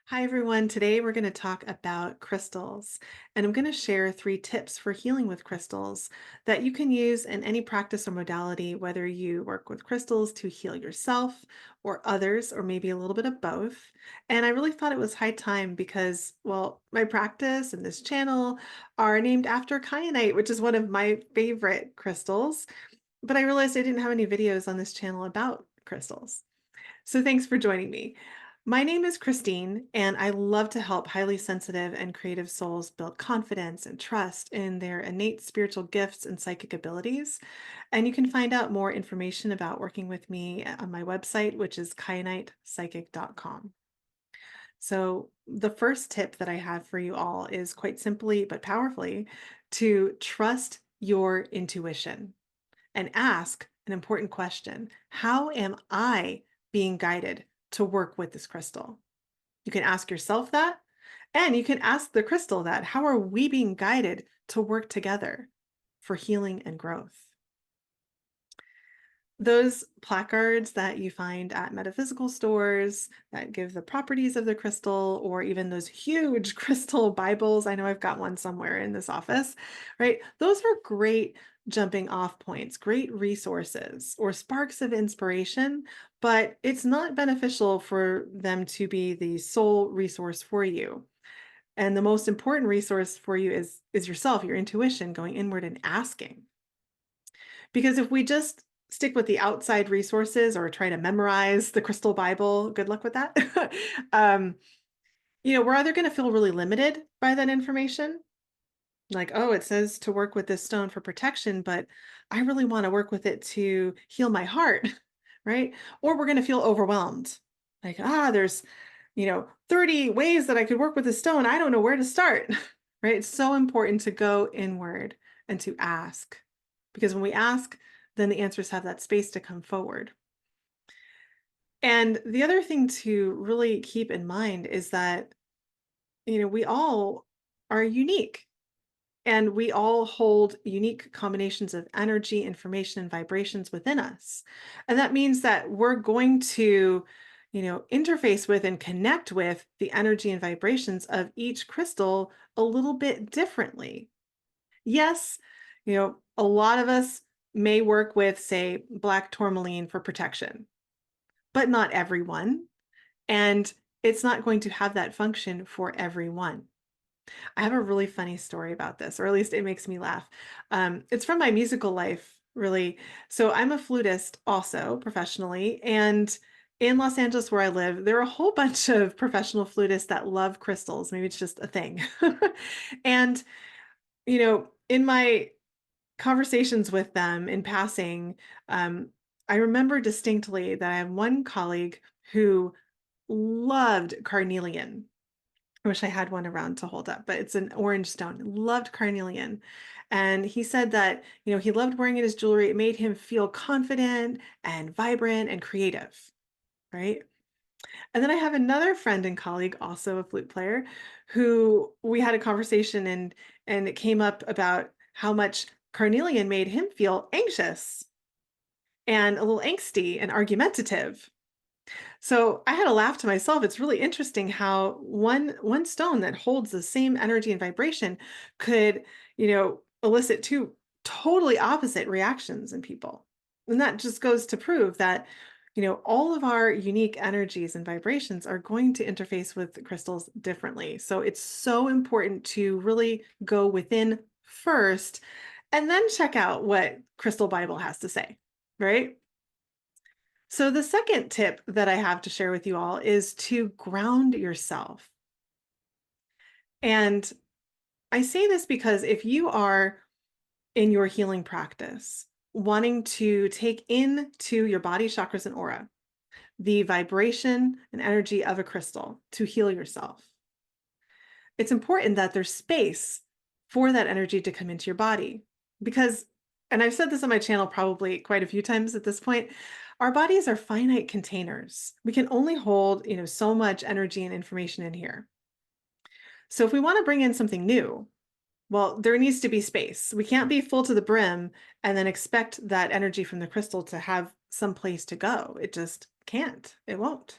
Hi, everyone. Today we're going to talk about crystals, and I'm going to share 3 tips for healing with crystals that you can use in any practice or modality, whether you work with crystals to heal yourself or others, or maybe a little bit of both. And I really thought it was high time because, well, my practice and this channel are named after kyanite, which is one of my favorite crystals. But I realized I didn't have any videos on this channel about crystals. So thanks for joining me. My name is Christine, and I love to help highly sensitive and creative souls build confidence and trust in their innate spiritual gifts and psychic abilities. And you can find out more information about working with me on my website, which is kyanitepsychic.com. So, the first tip that I have for you all is quite simply but powerfully to trust your intuition and ask an important question. How am I being guided to work with this crystal? You can ask yourself that, and you can ask the crystal that. How are we being guided to work together for healing and growth? Those placards that you find at metaphysical stores that give the properties of the crystal, or even those huge crystal Bibles. I know I've got one somewhere in this office, right? Those are great jumping off points, great resources or sparks of inspiration, but it's not beneficial for them to be the sole resource for you. And the most important resource for you is yourself, your intuition, going inward and asking. Because if we just stick with the outside resources or try to memorize the crystal Bible, good luck with that. um, we're either going to feel really limited by that information, like, oh, it says to work with this stone for protection, but I really want to work with it to heal my heart, right? Or we're going to feel overwhelmed. Like, there's, 30 ways that I could work with this stone. I don't know where to start, right? It's so important to go inward and to ask, because when we ask, then the answers have that space to come forward. And the other thing to really keep in mind is that, we all are unique. And we all hold unique combinations of energy, information, and vibrations within us. And that means that we're going to, interface with and connect with the energy and vibrations of each crystal a little bit differently. Yes, a lot of us may work with, say, black tourmaline for protection, but not everyone. And it's not going to have that function for everyone. I have a really funny story about this, or at least it makes me laugh. It's from my musical life, really. So I'm a flutist also professionally. And in Los Angeles, where I live, there are a whole bunch of professional flutists that love crystals. Maybe it's just a thing. And, in my conversations with them in passing, I remember distinctly that I have one colleague who loved carnelian. I wish I had one around to hold up, but it's an orange stone. Loved carnelian. And he said that, he loved wearing it as jewelry. It made him feel confident and vibrant and creative, right? And then I have another friend and colleague, also a flute player, who we had a conversation and it came up about how much carnelian made him feel anxious and a little angsty and argumentative. So I had a laugh to myself. It's really interesting how one stone that holds the same energy and vibration could, elicit two totally opposite reactions in people. And that just goes to prove that, all of our unique energies and vibrations are going to interface with the crystals differently. So it's so important to really go within first and then check out what Crystal Bible has to say, right? So, the second tip that I have to share with you all is to ground yourself. And I say this because if you are in your healing practice, wanting to take into your body, chakras, and aura the vibration and energy of a crystal to heal yourself, it's important that there's space for that energy to come into your body. Because, and I've said this on my channel probably quite a few times at this point, our bodies are finite containers. We can only hold, so much energy and information in here. So if we want to bring in something new, well, there needs to be space. We can't be full to the brim and then expect that energy from the crystal to have some place to go. It just can't. It won't.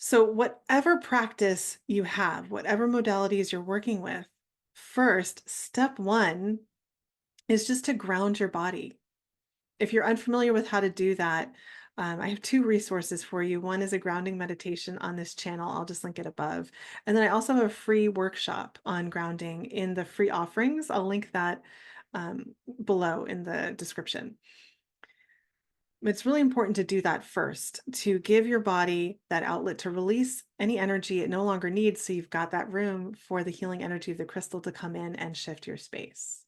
So, whatever practice you have, whatever modalities you're working with, first, step one is just to ground your body. If you're unfamiliar with how to do that, I have two resources for you. One is a grounding meditation on this channel. I'll just link it above. And then I also have a free workshop on grounding in the free offerings. I'll link that below in the description. It's really important to do that first, to give your body that outlet to release any energy it no longer needs. So you've got that room for the healing energy of the crystal to come in and shift your space.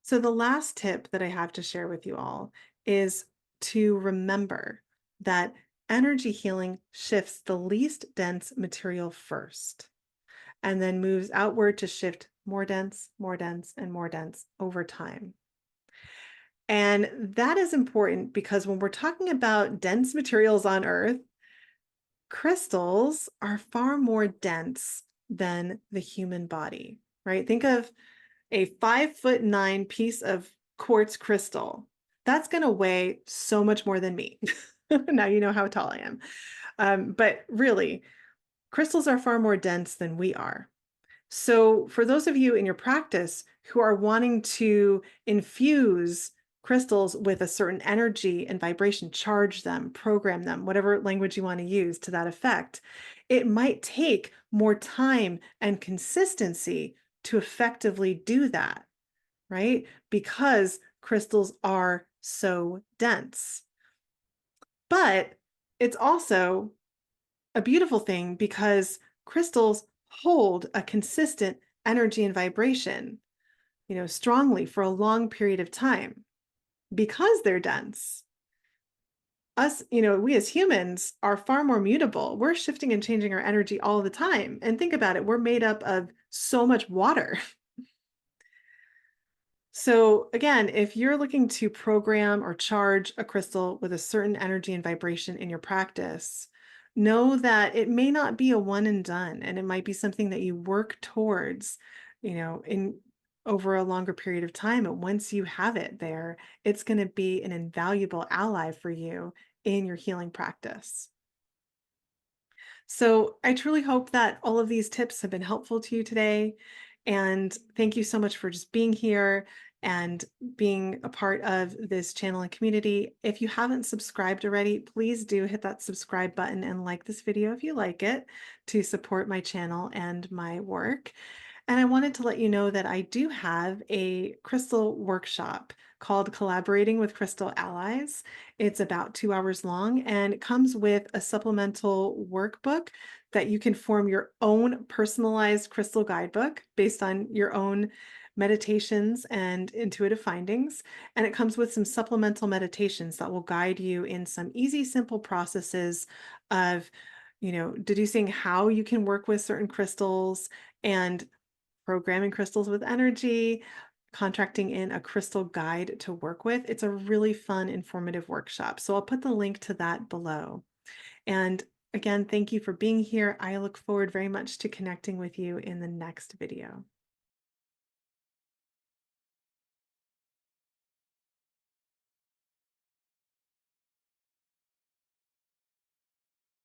So, the last tip that I have to share with you all is to remember that energy healing shifts the least dense material first and then moves outward to shift more dense, and more dense over time. And that is important because when we're talking about dense materials on Earth, crystals are far more dense than the human body, right? Think of a 5'9" piece of quartz crystal. That's going to weigh so much more than me. Now you know how tall I am. But really, crystals are far more dense than we are. So, for those of you in your practice who are wanting to infuse crystals with a certain energy and vibration, charge them, program them, whatever language you want to use to that effect, it might take more time and consistency to effectively do that, right? Because crystals are so dense. But it's also a beautiful thing because crystals hold a consistent energy and vibration, strongly for a long period of time because they're dense. Us, we as humans are far more mutable. We're shifting and changing our energy all the time. And think about it, we're made up of so much water. So, again, if you're looking to program or charge a crystal with a certain energy and vibration in your practice, know that it may not be a one and done, and it might be something that you work towards, in over a longer period of time. And once you have it there, it's going to be an invaluable ally for you in your healing practice. So I truly hope that all of these tips have been helpful to you today. And thank you so much for just being here and being a part of this channel and community. If you haven't subscribed already, please do hit that subscribe button and like this video if you like it to support my channel and my work. And I wanted to let you know that I do have a crystal workshop called Collaborating with Crystal Allies. It's about 2 hours long and it comes with a supplemental workbook that you can form your own personalized crystal guidebook based on your own meditations and intuitive findings. And it comes with some supplemental meditations that will guide you in some easy, simple processes of, deducing how you can work with certain crystals and programming crystals with energy, contracting in a crystal guide to work with. It's a really fun, informative workshop. So I'll put the link to that below. And again, thank you for being here. I look forward very much to connecting with you in the next video.